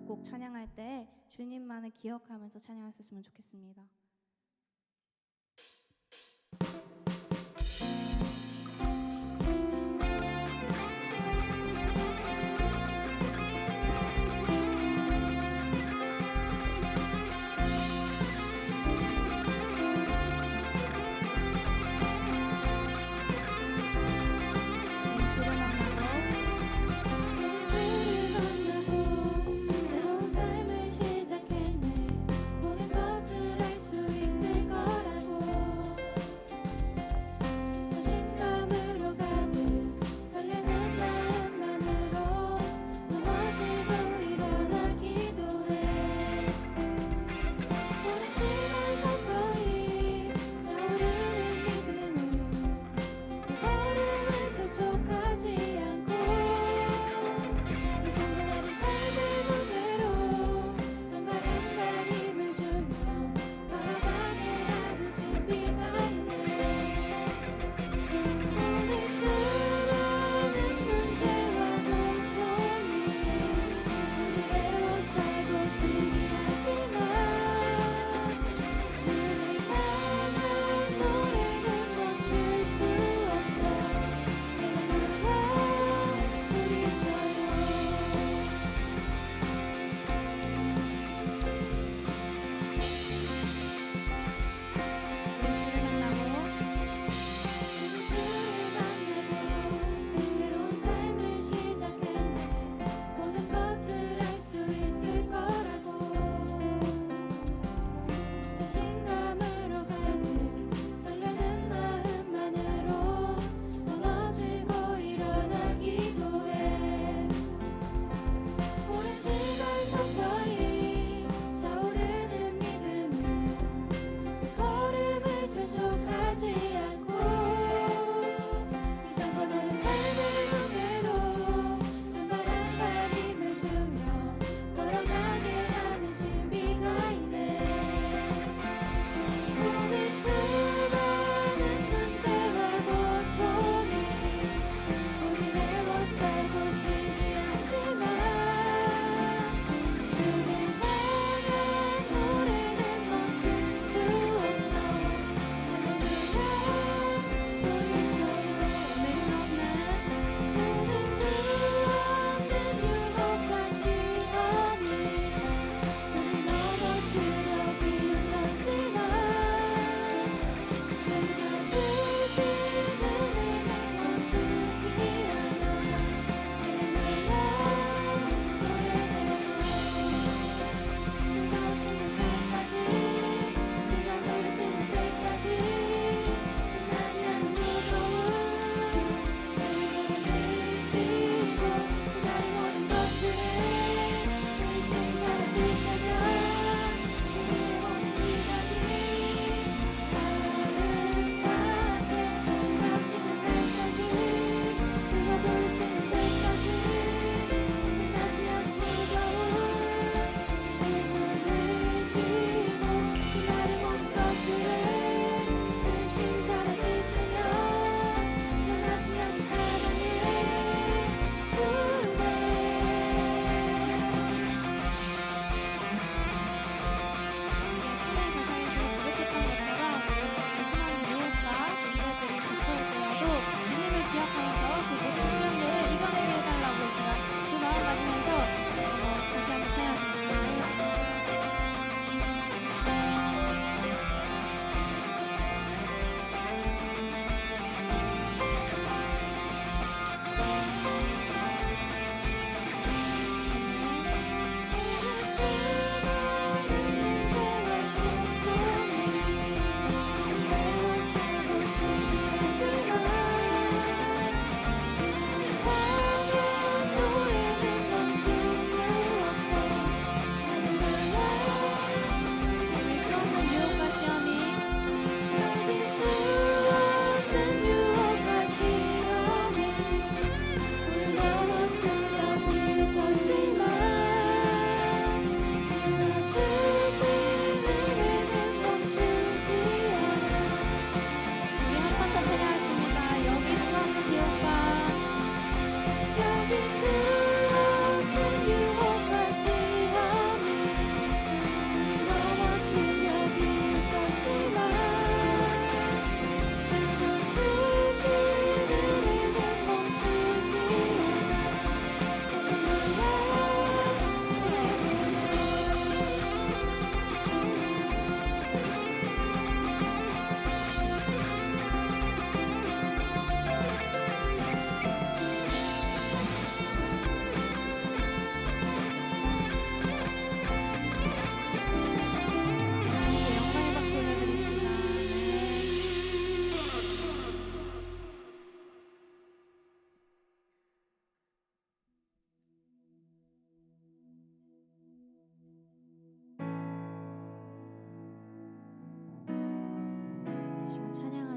곡 찬양할 때 주님만을 기억하면서 찬양했었으면 좋겠습니다. 새로운 삶을 시작했네. 모든 것을 할 수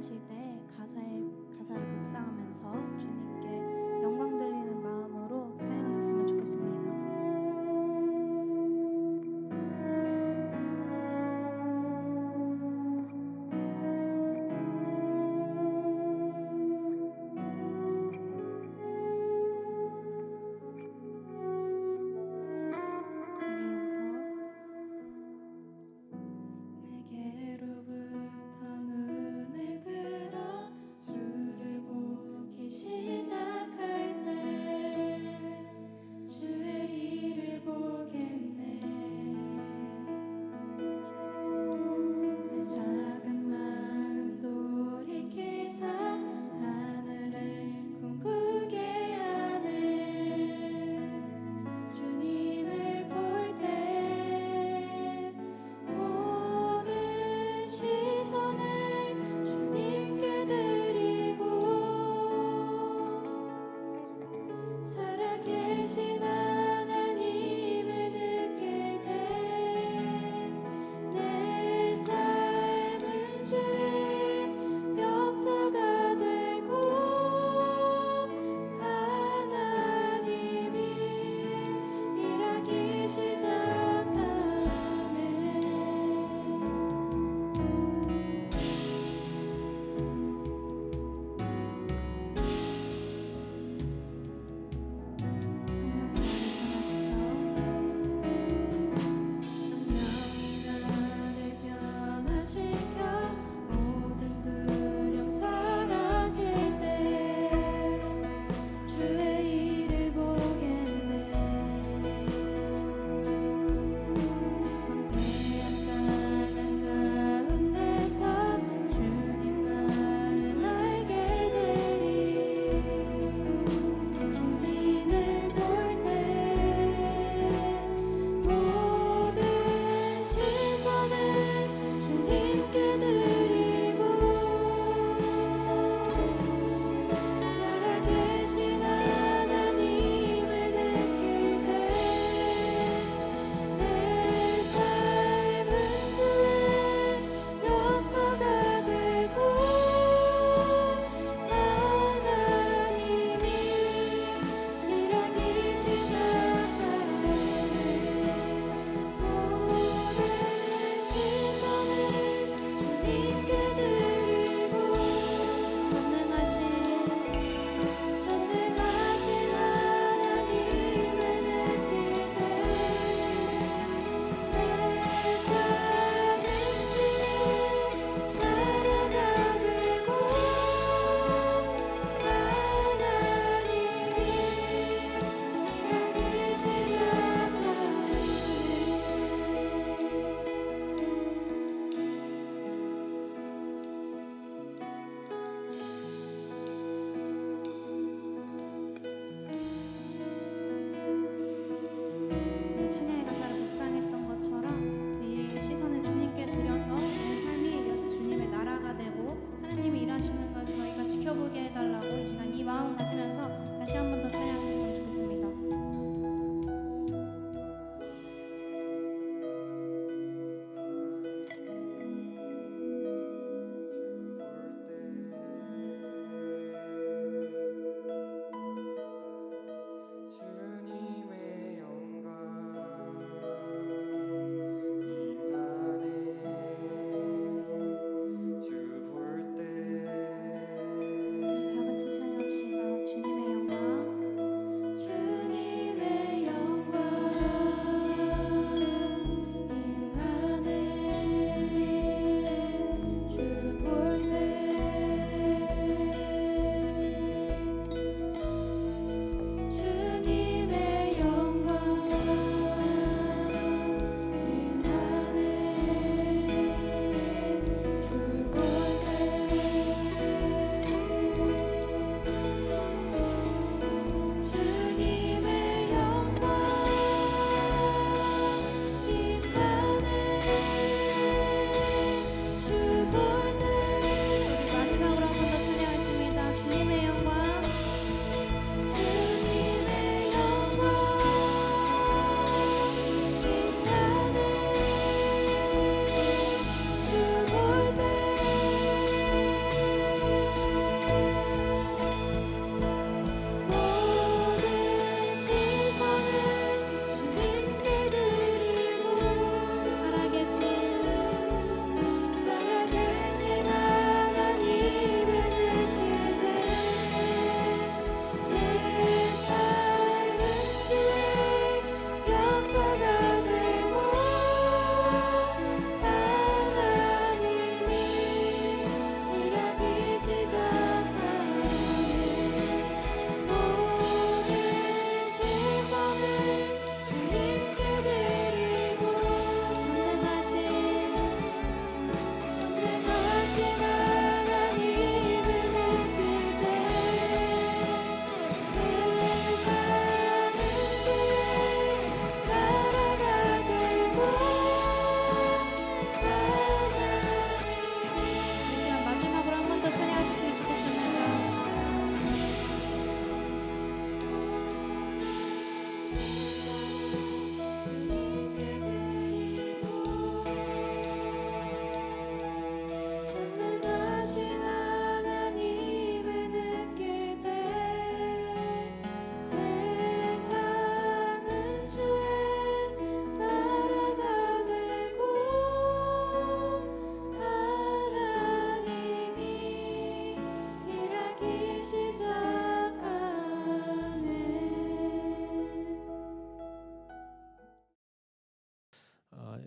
찬양하실 때 가사를 묵상하면서 주님께 영광 돌리는 마음으로 찬양하셨으면 좋겠습니다. 내게로부터 눈을 들어 주를 보기 시작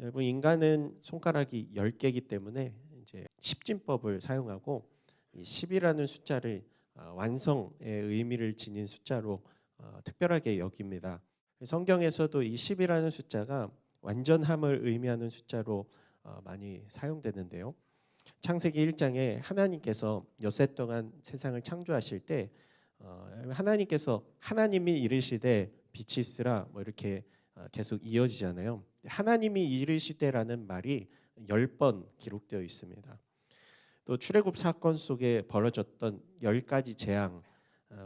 여러분 인간은 손가락이 10개이기 때문에 이제 십진법을 사용하고 이 10이라는 숫자를 완성의 의미를 지닌 숫자로 특별하게 여깁니다. 성경에서도 이 10이라는 숫자가 완전함을 의미하는 숫자로 많이 사용되는데요. 창세기 1장에 하나님께서 엿새 동안 세상을 창조하실 때 하나님께서 하나님이 이르시되 빛이 있으라 뭐 이렇게 계속 이어지잖아요. 하나님이 이르시되라는 말이 10번 기록되어 있습니다. 또 출애굽 사건 속에 벌어졌던 10가지 재앙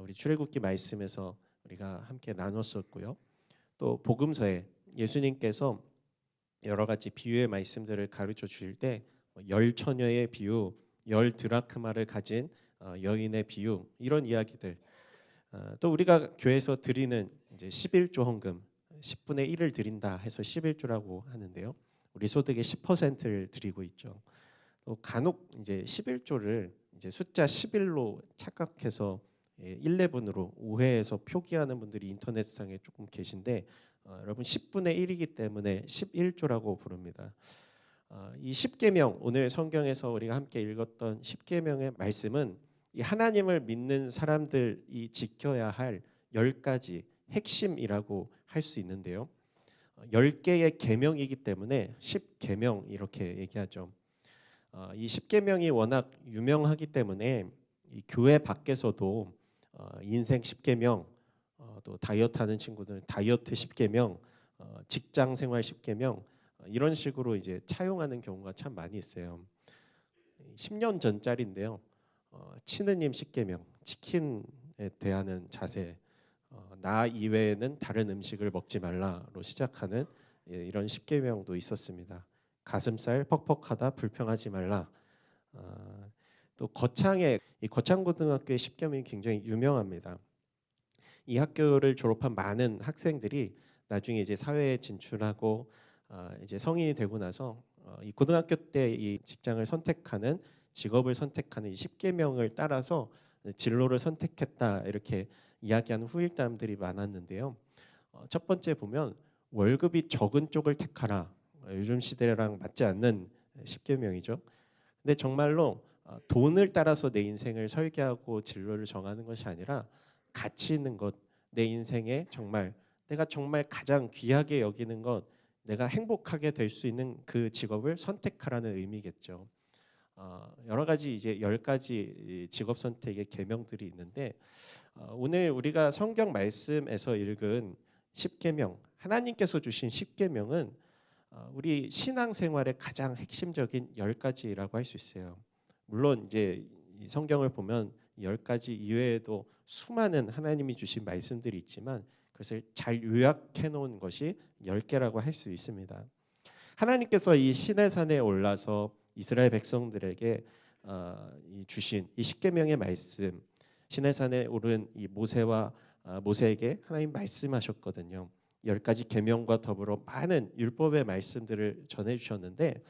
우리 출애굽기 말씀에서 우리가 함께 나눴었고요. 또 복음서에 예수님께서 여러 가지 비유의 말씀들을 가르쳐 주실 때 10처녀의 비유, 10드라크마를 가진 여인의 비유 이런 이야기들 또 우리가 교회에서 드리는 이제 11조 헌금 10분의 1을 드린다 해서 11조라고 하는데요. 우리 소득의 10%를 드리고 있죠. 또 간혹 이제 11조를 이제 숫자 11로 착각해서 11으로 오해해서 표기하는 분들이 인터넷상에 조금 계신데 여러분 10분의 1이기 때문에 11조라고 부릅니다. 이 십계명 오늘 성경에서 우리가 함께 읽었던 십계명의 말씀은 이 하나님을 믿는 사람들이 지켜야 할 10가지 핵심이라고 할 수 있는데요. 10개의 계명이기 때문에 십계명 이렇게 얘기하죠. 이 십계명이 워낙 유명하기 때문에 이 교회 밖에서도 인생 십계명, 또 다이어트 하는 친구들 다이어트 십계명, 직장 생활 십계명 이런 식으로 이제 차용하는 경우가 참 많이 있어요. 10년 전짜리인데요. 치느님 십계명, 치킨에 대하는 자세, 나 이외에는 다른 음식을 먹지 말라로 시작하는 이런 십계명도 있었습니다. 가슴살 퍽퍽하다 불평하지 말라. 또 거창의 이 거창고등학교의 십계명이 굉장히 유명합니다. 이 학교를 졸업한 많은 학생들이 나중에 이제 사회에 진출하고 이제 성인이 되고 나서 이 고등학교 때 이 직장을 선택하는 직업을 선택하는 이 십계명을 따라서 진로를 선택했다 이렇게 이야기하는 후일담들이 많았는데요. 첫 번째 보면 월급이 적은 쪽을 택하라. 요즘 시대랑 맞지 않는 십계명이죠. 근데 정말로 돈을 따라서 내 인생을 설계하고 진로를 정하는 것이 아니라 가치 있는 것, 내 인생에 정말 내가 정말 가장 귀하게 여기는 것, 내가 행복하게 될 수 있는 그 직업을 선택하라는 의미겠죠. 여러 가지 이제 10가지 직업 선택의 계명들이 있는데 오늘 우리가 성경 말씀에서 읽은 십계명, 하나님께서 주신 십계명은 우리 신앙생활의 가장 핵심적인 10가지라고 할 수 있어요. 물론 이제 이 성경을 보면 10가지 이외에도 수많은 하나님이 주신 말씀들이 있지만 그것을 잘 요약해 놓은 것이 10개라고 할 수 있습니다. 하나님께서 이 시내산에 올라서 이스라엘 백성들에게 주신 이 십계명의 말씀, 시내산에 오른 이 모세와 모세에게 하나님 말씀하셨거든요. 10가지 계명과 더불어 많은 율법의 말씀들을 전해 주셨는데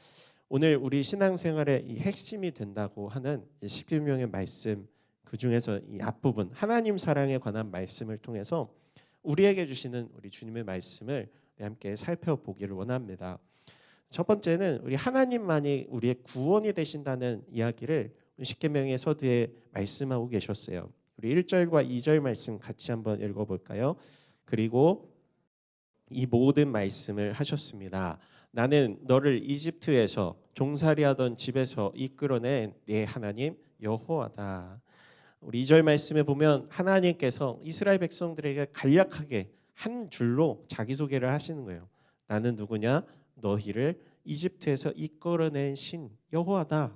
오늘 우리 신앙생활의 이 핵심이 된다고 하는 십계명의 말씀 그 중에서 이 앞부분 하나님 사랑에 관한 말씀을 통해서 우리에게 주시는 우리 주님의 말씀을 함께 살펴보기를 원합니다. 첫 번째는 우리 하나님만이 우리의 구원이 되신다는 이야기를 십계명의 서두에 말씀하고 계셨어요. 우리 1절과 2절 말씀 같이 한번 읽어볼까요? 그리고 이 모든 말씀을 하셨습니다. 나는 너를 이집트에서 종살이하던 집에서 이끌어낸 네 하나님 여호와다. 우리 2절 말씀에 보면 하나님께서 이스라엘 백성들에게 간략하게 한 줄로 자기소개를 하시는 거예요. 나는 누구냐? 너희를 이집트에서 이끌어낸 신 여호와다.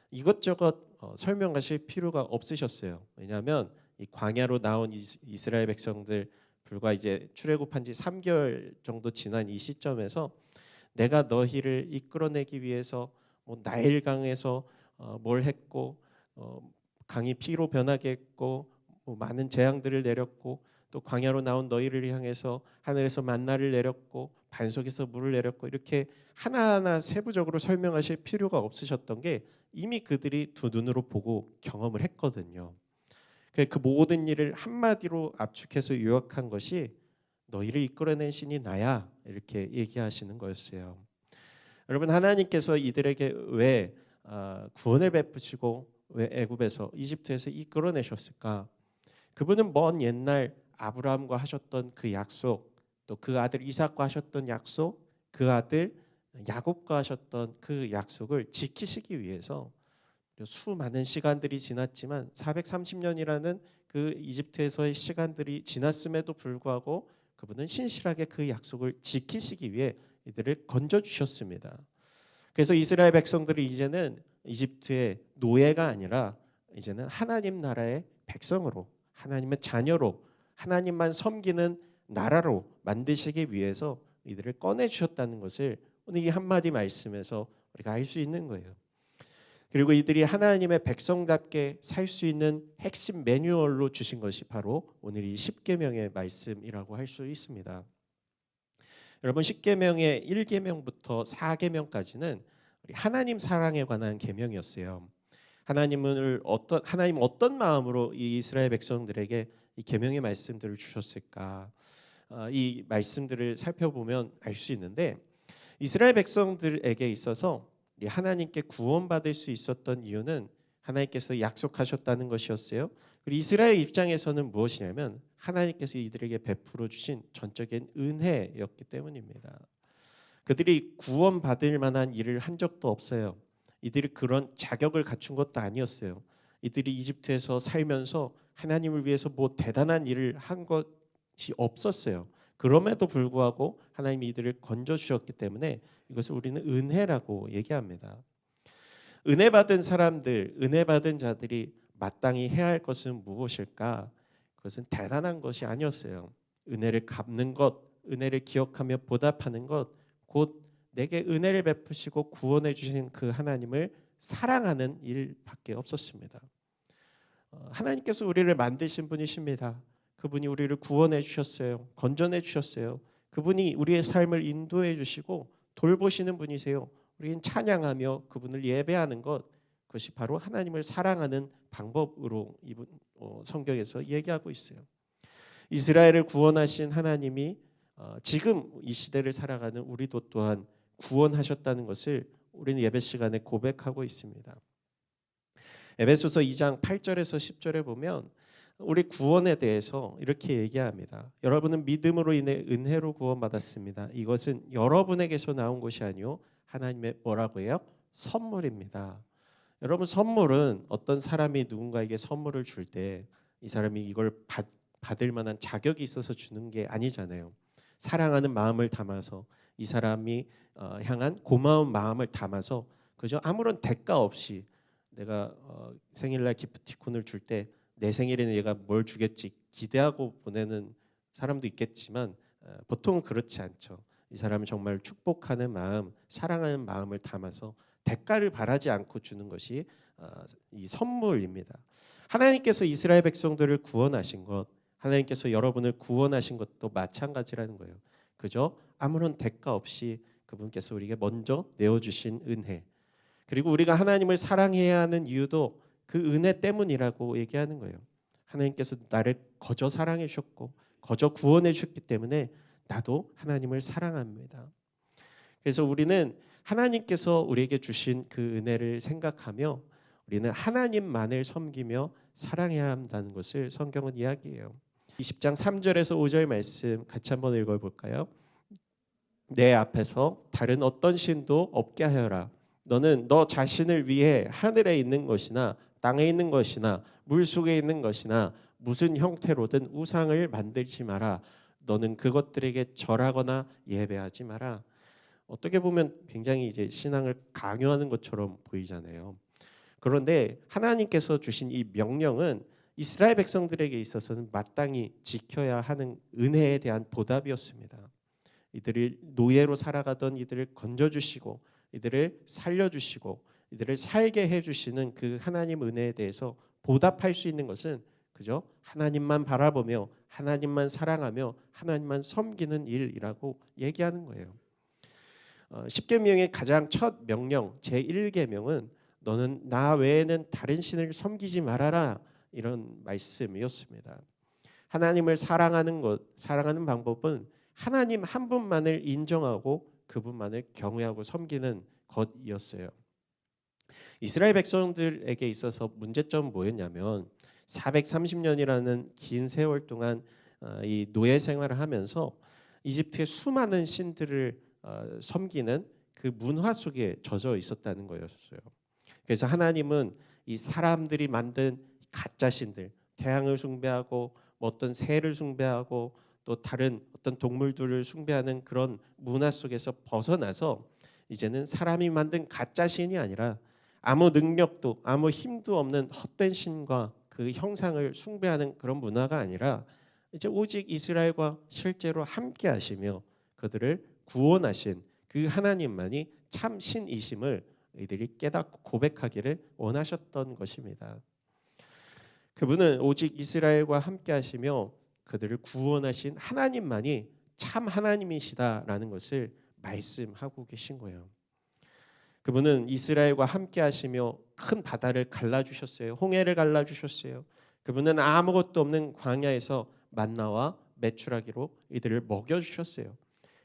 이것저것 설명하실 필요가 없으셨어요. 왜냐하면 이 광야로 나온 이스라엘 백성들 불과 이제 출애굽한 지 3개월 정도 지난 이 시점에서 내가 너희를 이끌어내기 위해서 뭐 나일강에서 뭘 했고 강이 피로 변하게 했고 뭐 많은 재앙들을 내렸고 또 광야로 나온 너희를 향해서 하늘에서 만나를 내렸고 반석에서 물을 내렸고 이렇게 하나하나 세부적으로 설명하실 필요가 없으셨던 게 이미 그들이 두 눈으로 보고 경험을 했거든요. 그 모든 일을 한마디로 압축해서 요약한 것이 너희를 이끌어낸 신이 나야 이렇게 얘기하시는 거였어요. 여러분 하나님께서 이들에게 왜 구원을 베푸시고 왜 애굽에서 이집트에서 이끌어내셨을까? 그분은 먼 옛날 아브라함과 하셨던 그 약속, 또 그 아들 이삭과 하셨던 약속, 그 아들 야곱과 하셨던 그 약속을 지키시기 위해서 수많은 시간들이 지났지만 430년이라는 그 이집트에서의 시간들이 지났음에도 불구하고 그분은 신실하게 그 약속을 지키시기 위해 이들을 건져 주셨습니다. 그래서 이스라엘 백성들이 이제는 이집트의 노예가 아니라 이제는 하나님 나라의 백성으로, 하나님의 자녀로, 하나님만 섬기는 나라로 만드시기 위해서 이들을 꺼내 주셨다는 것을 오늘 이 한마디 말씀에서 우리가 알 수 있는 거예요. 그리고 이들이 하나님의 백성답게 살 수 있는 핵심 매뉴얼로 주신 것이 바로 오늘 이 십계명의 말씀이라고 할 수 있습니다. 여러분 십계명의 1계명부터 4계명까지는 하나님 사랑에 관한 계명이었어요. 하나님 어떤 마음으로 이 이스라엘 백성들에게 이 계명의 말씀들을 주셨을까? 이 말씀들을 살펴보면 알 수 있는데 이스라엘 백성들에게 있어서 하나님께 구원받을 수 있었던 이유는 하나님께서 약속하셨다는 것이었어요. 그리고 이스라엘 입장에서는 무엇이냐면 하나님께서 이들에게 베풀어 주신 전적인 은혜였기 때문입니다. 그들이 구원받을 만한 일을 한 적도 없어요. 이들이 그런 자격을 갖춘 것도 아니었어요. 이들이 이집트에서 살면서 하나님을 위해서 뭐 대단한 일을 한 것이 없었어요. 그럼에도 불구하고 하나님이 이들을 건져 주셨기 때문에 이것을 우리는 은혜라고 얘기합니다. 은혜 받은 사람들, 은혜 받은 자들이 마땅히 해야 할 것은 무엇일까? 그것은 대단한 것이 아니었어요. 은혜를 갚는 것, 은혜를 기억하며 보답하는 것, 곧 내게 은혜를 베푸시고 구원해 주신 그 하나님을 사랑하는 일밖에 없었습니다. 하나님께서 우리를 만드신 분이십니다. 그분이 우리를 구원해 주셨어요. 건져내 주셨어요. 그분이 우리의 삶을 인도해 주시고 돌보시는 분이세요. 우리는 찬양하며 그분을 예배하는 것, 그것이 바로 하나님을 사랑하는 방법으로 이분 성경에서 얘기하고 있어요. 이스라엘을 구원하신 하나님이 지금 이 시대를 살아가는 우리도 또한 구원하셨다는 것을 우리는 예배 시간에 고백하고 있습니다. 에베소서 2장 8절에서 10절에 보면 우리 구원에 대해서 이렇게 얘기합니다. 여러분은 믿음으로 인해 은혜로 구원받았습니다. 이것은 여러분에게서 나온 것이 아니요 하나님의 뭐라고 해요? 선물입니다. 여러분 선물은 어떤 사람이 누군가에게 선물을 줄 때 이 사람이 이걸 받을 만한 자격이 있어서 주는 게 아니잖아요. 사랑하는 마음을 담아서 이 사람이 향한 고마운 마음을 담아서 그저 아무런 대가 없이 내가 생일날 기프티콘을 줄 때 내 생일에는 얘가 뭘 주겠지 기대하고 보내는 사람도 있겠지만 보통은 그렇지 않죠. 이 사람은 정말 축복하는 마음, 사랑하는 마음을 담아서 대가를 바라지 않고 주는 것이 이 선물입니다. 하나님께서 이스라엘 백성들을 구원하신 것, 하나님께서 여러분을 구원하신 것도 마찬가지라는 거예요. 그저 아무런 대가 없이 그분께서 우리에게 먼저 내어주신 은혜. 그리고 우리가 하나님을 사랑해야 하는 이유도 그 은혜 때문이라고 얘기하는 거예요. 하나님께서 나를 거저 사랑해 주셨고 거저 구원해 주셨기 때문에 나도 하나님을 사랑합니다. 그래서 우리는 하나님께서 우리에게 주신 그 은혜를 생각하며 우리는 하나님만을 섬기며 사랑해야 한다는 것을 성경은 이야기해요. 20장 3절에서 5절 말씀 같이 한번 읽어볼까요? 내 앞에서 다른 어떤 신도 없게 하여라. 너는 너 자신을 위해 하늘에 있는 것이나 땅에 있는 것이나 물 속에 있는 것이나 무슨 형태로든 우상을 만들지 마라. 너는 그것들에게 절하거나 예배하지 마라. 어떻게 보면 굉장히 이제 신앙을 강요하는 것처럼 보이잖아요. 그런데 하나님께서 주신 이 명령은 이스라엘 백성들에게 있어서는 마땅히 지켜야 하는 은혜에 대한 보답이었습니다. 이들이 노예로 살아가던 이들을 건져주시고 이들을 살려주시고 이들을 살게 해주시는 그 하나님 은혜에 대해서 보답할 수 있는 것은 그저 하나님만 바라보며 하나님만 사랑하며 하나님만 섬기는 일이라고 얘기하는 거예요. 십계명의 가장 첫 명령 제1계명은 너는 나 외에는 다른 신을 섬기지 말아라 이런 말씀이었습니다. 하나님을 사랑하는 것, 사랑하는 방법은 하나님 한 분만을 인정하고 그분만을 경외하고 섬기는 것이었어요. 이스라엘 백성들에게 있어서 문제점은 뭐였냐면 430년이라는 긴 세월 동안 이 노예 생활을 하면서 이집트의 수많은 신들을 섬기는 그 문화 속에 젖어 있었다는 거였어요. 그래서 하나님은 이 사람들이 만든 가짜 신들, 태양을 숭배하고 뭐 어떤 새를 숭배하고 또 다른 어떤 동물들을 숭배하는 그런 문화 속에서 벗어나서 이제는 사람이 만든 가짜 신이 아니라 아무 능력도 아무 힘도 없는 헛된 신과 그 형상을 숭배하는 그런 문화가 아니라 이제 오직 이스라엘과 실제로 함께 하시며 그들을 구원하신 그 하나님만이 참 신이심을 이들이 깨닫고 고백하기를 원하셨던 것입니다. 그분은 오직 이스라엘과 함께 하시며 그들을 구원하신 하나님만이 참 하나님이시다라는 것을 말씀하고 계신 거예요. 그분은 이스라엘과 함께 하시며 큰 바다를 갈라주셨어요. 홍해를 갈라주셨어요. 그분은 아무것도 없는 광야에서 만나와 메추라기로 이들을 먹여주셨어요.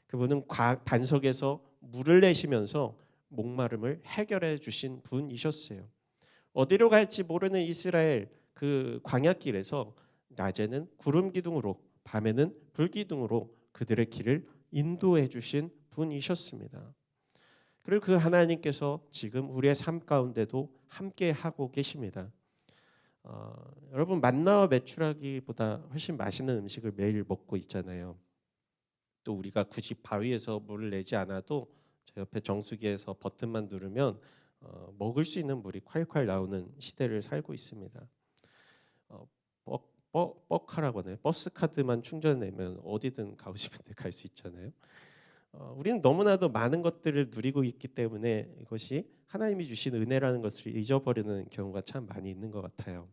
그분은 반석에서 물을 내시면서 목마름을 해결해 주신 분이셨어요. 어디로 갈지 모르는 이스라엘 그 광야길에서 낮에는 구름 기둥으로 밤에는 불 기둥으로 그들의 길을 인도해 주신 분이셨습니다. 그리고 그 하나님께서 지금 우리의 삶 가운데도 함께 하고 계십니다. 여러분 만나와 메추라기보다 훨씬 맛있는 음식을 매일 먹고 있잖아요. 또 우리가 굳이 바위에서 물을 내지 않아도 저 옆에 정수기에서 버튼만 누르면 먹을 수 있는 물이 콸콸 나오는 시대를 살고 있습니다. 버카라고 하나요? 버스 카드만 충전내면 어디든 가고 싶은데 갈 수 있잖아요. 우리는 너무나도 많은 것들을 누리고 있기 때문에 이것이 하나님이 주신 은혜라는 것을 잊어버리는 경우가 참 많이 있는 것 같아요.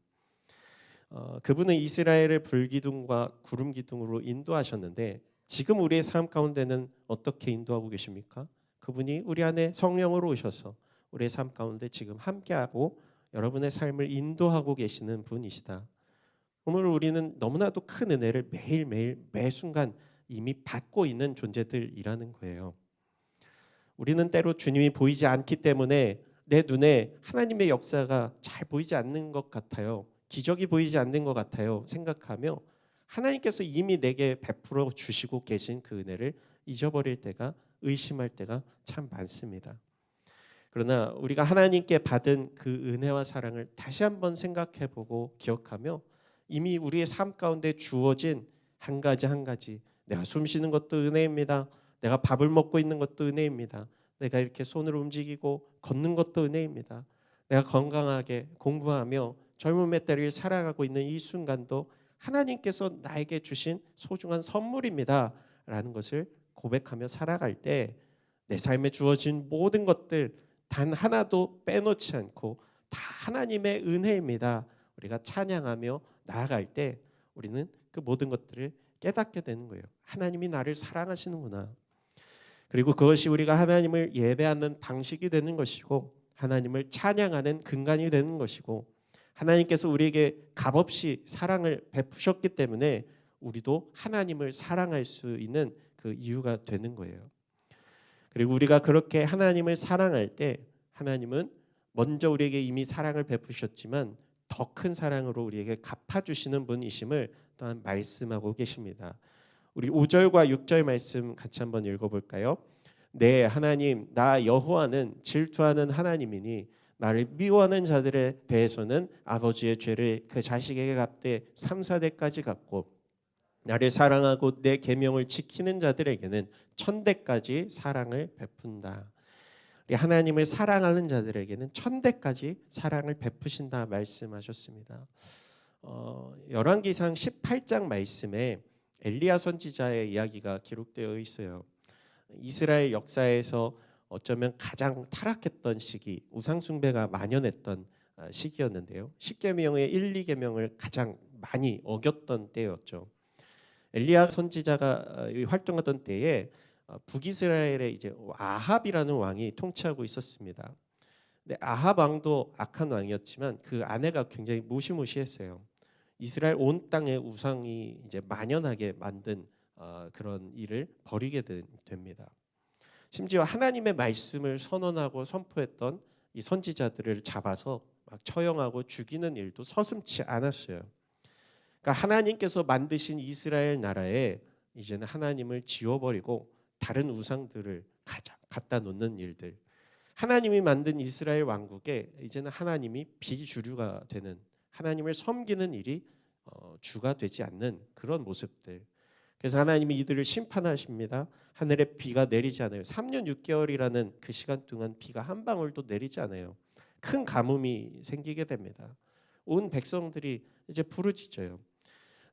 그분은 이스라엘을 불기둥과 구름기둥으로 인도하셨는데 지금 우리의 삶 가운데는 어떻게 인도하고 계십니까? 그분이 우리 안에 성령으로 오셔서 우리의 삶 가운데 지금 함께하고 여러분의 삶을 인도하고 계시는 분이시다. 오늘 우리는 너무나도 큰 은혜를 매일매일 매순간 이미 받고 있는 존재들이라는 거예요. 우리는 때로 주님이 보이지 않기 때문에 내 눈에 하나님의 역사가 잘 보이지 않는 것 같아요. 기적이 보이지 않는 것 같아요. 생각하며 하나님께서 이미 내게 베풀어 주시고 계신 그 은혜를 잊어버릴 때가 의심할 때가 참 많습니다. 그러나 우리가 하나님께 받은 그 은혜와 사랑을 다시 한번 생각해보고 기억하며 이미 우리의 삶 가운데 주어진 한 가지 한 가지 내가 숨 쉬는 것도 은혜입니다. 내가 밥을 먹고 있는 것도 은혜입니다. 내가 이렇게 손을 움직이고 걷는 것도 은혜입니다. 내가 건강하게 공부하며 젊음의 때를 살아가고 있는 이 순간도 하나님께서 나에게 주신 소중한 선물입니다. 라는 것을 고백하며 살아갈 때 내 삶에 주어진 모든 것들 단 하나도 빼놓지 않고 다 하나님의 은혜입니다. 우리가 찬양하며 나아갈 때 우리는 그 모든 것들을 깨닫게 되는 거예요. 하나님이 나를 사랑하시는구나. 그리고 그것이 우리가 하나님을 예배하는 방식이 되는 것이고 하나님을 찬양하는 근간이 되는 것이고 하나님께서 우리에게 값없이 사랑을 베푸셨기 때문에 우리도 하나님을 사랑할 수 있는 그 이유가 되는 거예요. 그리고 우리가 그렇게 하나님을 사랑할 때 하나님은 먼저 우리에게 이미 사랑을 베푸셨지만 더 큰 사랑으로 우리에게 갚아주시는 분이심을 또한 말씀하고 계십니다. 우리 5절과 6절 말씀 같이 한번 읽어볼까요? 네, 하나님, 나 여호와는 질투하는 하나님이니 나를 미워하는 자들에 대해서는 아버지의 죄를 그 자식에게 갚되 3, 4대까지 갚고 나를 사랑하고 내 계명을 지키는 자들에게는 1000대까지 사랑을 베푼다. 하나님을 사랑하는 자들에게는 1000대까지 사랑을 베푸신다 말씀하셨습니다. 열왕기상 18장 말씀에 엘리야 선지자의 이야기가 기록되어 있어요. 이스라엘 역사에서 어쩌면 가장 타락했던 시기, 우상 숭배가 만연했던 시기였는데요. 10계명의 1, 2계명을 가장 많이 어겼던 때였죠. 엘리야 선지자가 활동하던 때에 북이스라엘에 이제 아합이라는 왕이 통치하고 있었습니다. 근데 아합 왕도 악한 왕이었지만 그 아내가 굉장히 무시무시했어요. 이스라엘 온 땅에 우상이 이제 만연하게 만든 그런 일을 벌이게 됩니다. 심지어 하나님의 말씀을 선언하고 선포했던 이 선지자들을 잡아서 막 처형하고 죽이는 일도 서슴지 않았어요. 그러니까 하나님께서 만드신 이스라엘 나라에 이제는 하나님을 지워버리고 다른 우상들을 갖다 놓는 일들, 하나님이 만든 이스라엘 왕국에 이제는 하나님이 비주류가 되는, 하나님을 섬기는 일이 주가 되지 않는 그런 모습들. 그래서 하나님이 이들을 심판하십니다. 하늘에 비가 내리지 않아요. 3년 6개월이라는 그 시간 동안 비가 한 방울도 내리지 않아요. 큰 가뭄이 생기게 됩니다. 온 백성들이 이제 부르짖어요.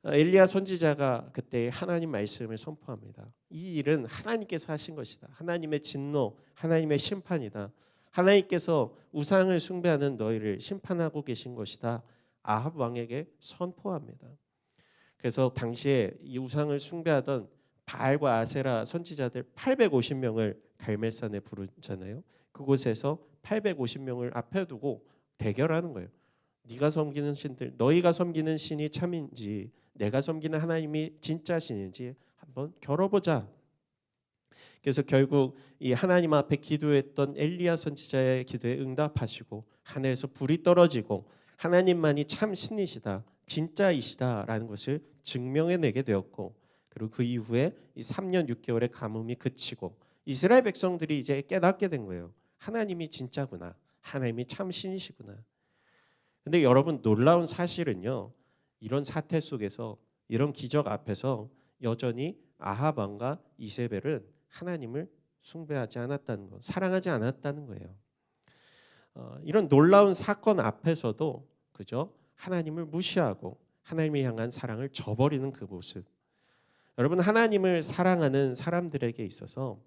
엘리야 선지자가 그때 하나님 말씀을 선포합니다. 이 일은 하나님께서 하신 것이다. 하나님의 진노, 하나님의 심판이다. 하나님께서 우상을 숭배하는 너희를 심판하고 계신 것이다. 아합 왕에게 선포합니다. 그래서 당시에 이 우상을 숭배하던 바알과 아세라 선지자들 850명을 갈멜산에 부르잖아요. 그곳에서 850명을 앞에 두고 대결하는 거예요. 네가 섬기는 신들, 너희가 섬기는 신이 참인지 내가 섬기는 하나님이 진짜 신인지 한번 겨뤄보자. 그래서 결국 이 하나님 앞에 기도했던 엘리야 선지자의 기도에 응답하시고 하늘에서 불이 떨어지고 하나님만이 참 신이시다, 진짜이시다라는 것을 증명해내게 되었고, 그리고 그 이후에 이 3년 6개월의 가뭄이 그치고 이스라엘 백성들이 이제 깨닫게 된 거예요. 하나님이 진짜구나, 하나님이 참 신이시구나. 근데 여러분, 놀라운 사실은요, 이런 사태 속에서, 이런 기적 앞에서 여전히 아합 왕과 이세벨은 하나님을 숭배하지 않았다는 것, 사랑하지 않았다는 거예요. 이런 놀라운 사건 앞에서도 그저 하나님을 무시하고 하나님을 향한 사랑을 저버리는 그 모습. 여러분, 하나님을 사랑하는 사람들에게 있어서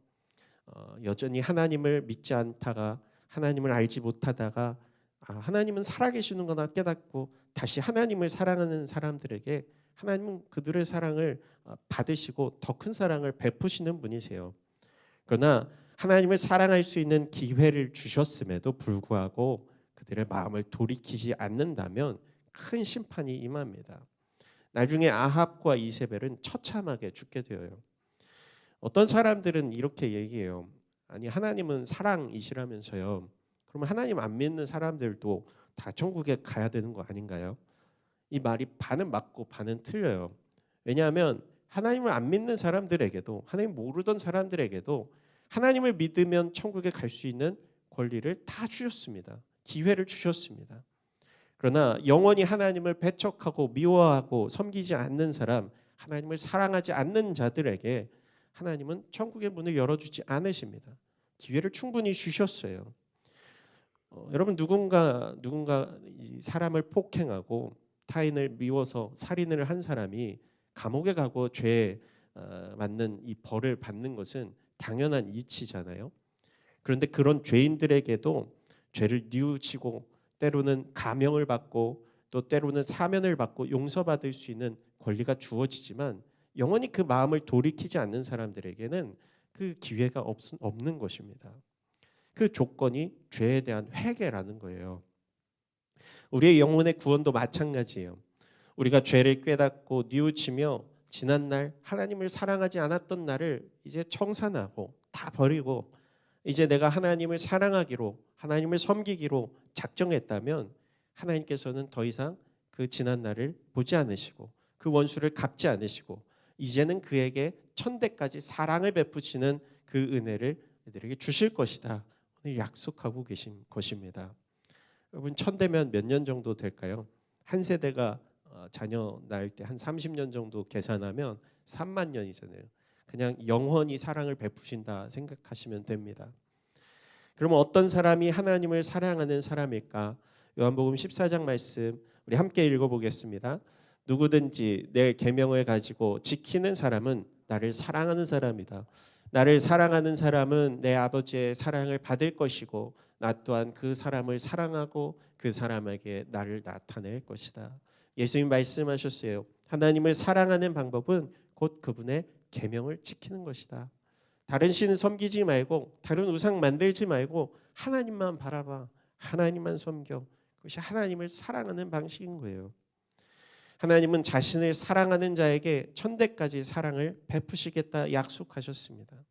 여전히 하나님을 믿지 않다가, 하나님을 알지 못하다가 하나님은 살아계시는 거나 깨닫고 다시 하나님을 사랑하는 사람들에게 하나님은 그들의 사랑을 받으시고 더 큰 사랑을 베푸시는 분이세요. 그러나 하나님을 사랑할 수 있는 기회를 주셨음에도 불구하고 그들의 마음을 돌이키지 않는다면 큰 심판이 임합니다. 나중에 아합과 이세벨은 처참하게 죽게 되어요. 어떤 사람들은 이렇게 얘기해요. 아니, 하나님은 사랑이시라면서요. 그러면 하나님 안 믿는 사람들도 다 천국에 가야 되는 거 아닌가요? 이 말이 반은 맞고 반은 틀려요. 왜냐하면 하나님을 안 믿는 사람들에게도, 하나님 모르던 사람들에게도 하나님을 믿으면 천국에 갈 수 있는 권리를 다 주셨습니다. 기회를 주셨습니다. 그러나 영원히 하나님을 배척하고 미워하고 섬기지 않는 사람, 하나님을 사랑하지 않는 자들에게 하나님은 천국의 문을 열어주지 않으십니다. 기회를 충분히 주셨어요. 여러분, 누군가 이 사람을 폭행하고 타인을 미워서 살인을 한 사람이 감옥에 가고 죄에 맞는 이 벌을 받는 것은 당연한 이치잖아요. 그런데 그런 죄인들에게도 죄를 뉘우치고 때로는 감형을 받고 또 때로는 사면을 받고 용서받을 수 있는 권리가 주어지지만 영원히 그 마음을 돌이키지 않는 사람들에게는 그 기회가 없는 것입니다. 그 조건이 죄에 대한 회개라는 거예요. 우리의 영혼의 구원도 마찬가지예요. 우리가 죄를 깨닫고 뉘우치며 지난날 하나님을 사랑하지 않았던 나를 이제 청산하고 다 버리고 이제 내가 하나님을 사랑하기로, 하나님을 섬기기로 작정했다면 하나님께서는 더 이상 그 지난날을 보지 않으시고 그 원수를 갚지 않으시고 이제는 그에게 천대까지 사랑을 베푸시는 그 은혜를 그들에게 주실 것이다, 오늘 약속하고 계신 것입니다. 여러분, 천대면 몇 년 정도 될까요? 한 세대가 자녀 낳을 때 한 30년 정도 계산하면 3만 년이잖아요. 그냥 영원히 사랑을 베푸신다 생각하시면 됩니다. 그러면 어떤 사람이 하나님을 사랑하는 사람일까? 요한복음 14장 말씀 우리 함께 읽어보겠습니다. 누구든지 내 계명을 가지고 지키는 사람은 나를 사랑하는 사람이다. 나를 사랑하는 사람은 내 아버지의 사랑을 받을 것이고 나 또한 그 사람을 사랑하고 그 사람에게 나를 나타낼 것이다. 예수님 말씀하셨어요. 하나님을 사랑하는 방법은 곧 그분의 계명을 지키는 것이다. 다른 신 섬기지 말고 다른 우상 만들지 말고 하나님만 바라봐. 하나님만 섬겨. 그것이 하나님을 사랑하는 방식인 거예요. 하나님은 자신을 사랑하는 자에게 천대까지 사랑을 베푸시겠다 약속하셨습니다.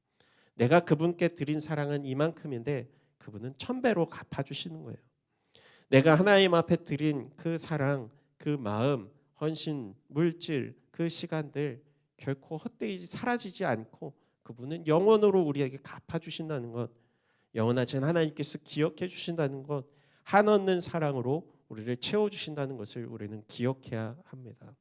내가 그분께 드린 사랑은 이만큼인데 그분은 1000배로 갚아주시는 거예요. 내가 하나님 앞에 드린 그 사랑, 그 마음, 헌신, 물질, 그 시간들 결코 헛되이 사라지지 않고 그분은 영원으로 우리에게 갚아주신다는 것, 영원하신 하나님께서 기억해 주신다는 것, 한없는 사랑으로 우리를 채워주신다는 것을 우리는 기억해야 합니다.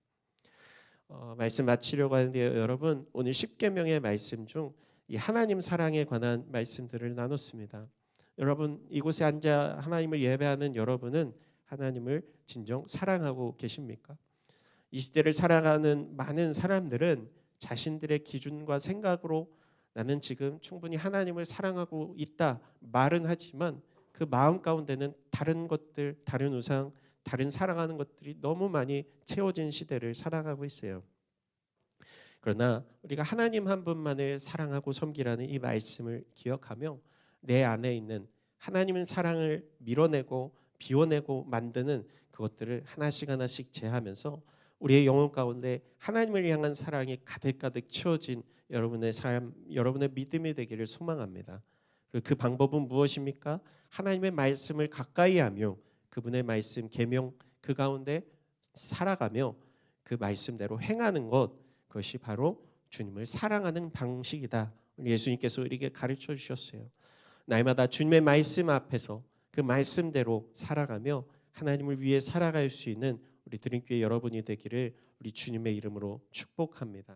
말씀 마치려고 하는데요, 여러분 오늘 십계명의 말씀 중 이 하나님 사랑에 관한 말씀들을 나눴습니다. 여러분 이곳에 앉아 하나님을 예배하는 여러분은 하나님을 진정 사랑하고 계십니까? 이 시대를 살아가는 많은 사람들은 자신들의 기준과 생각으로 나는 지금 충분히 하나님을 사랑하고 있다 말은 하지만 그 마음 가운데는 다른 것들, 다른 우상, 다른 사랑하는 것들이 너무 많이 채워진 시대를 살아가고 있어요. 그러나 우리가 하나님 한 분만을 사랑하고 섬기라는 이 말씀을 기억하며 내 안에 있는 하나님의 사랑을 밀어내고 비워내고 만드는 그것들을 하나씩 하나씩 제하면서 우리의 영혼 가운데 하나님을 향한 사랑이 가득가득 채워진 여러분의 삶, 여러분의 믿음이 되기를 소망합니다. 그 방법은 무엇입니까? 하나님의 말씀을 가까이 하며 그분의 말씀, 계명 그 가운데 살아가며 그 말씀대로 행하는 것, 그것이 바로 주님을 사랑하는 방식이다. 예수님께서 우리에게 가르쳐 주셨어요. 날마다 주님의 말씀 앞에서 그 말씀대로 살아가며 하나님을 위해 살아갈 수 있는 우리 드림교회 여러분이 되기를 우리 주님의 이름으로 축복합니다.